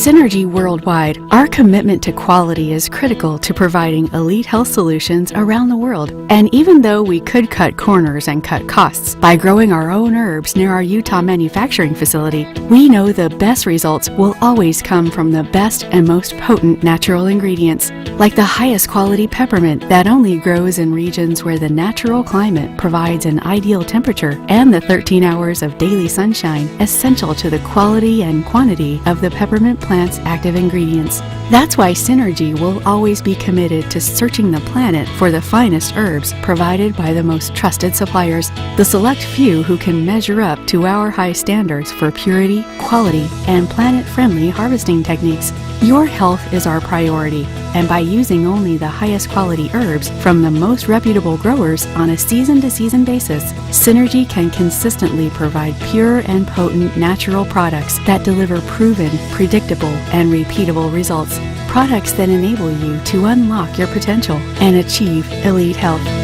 Synergy Worldwide, our commitment to quality is critical to providing elite health solutions around the world. And even though we could cut corners and cut costs by growing our own herbs near our Utah manufacturing facility, we know the best results will always come from the best and most potent natural ingredients, like the highest quality peppermint that only grows in regions where the natural climate provides an ideal temperature and the 13 hours of daily sunshine essential to the quality and quantity of the peppermint plant's active ingredients. That's why Synergy will always be committed to searching the planet for the finest herbs provided by the most trusted suppliers, the select few who can measure up to our high standards for purity, quality, and planet-friendly harvesting techniques. Your health is our priority, and by using only the highest quality herbs from the most reputable growers on a season-to-season basis, Synergy can consistently provide pure and potent natural products that deliver proven, predictable, and repeatable results. Products that enable you to unlock your potential and achieve elite health.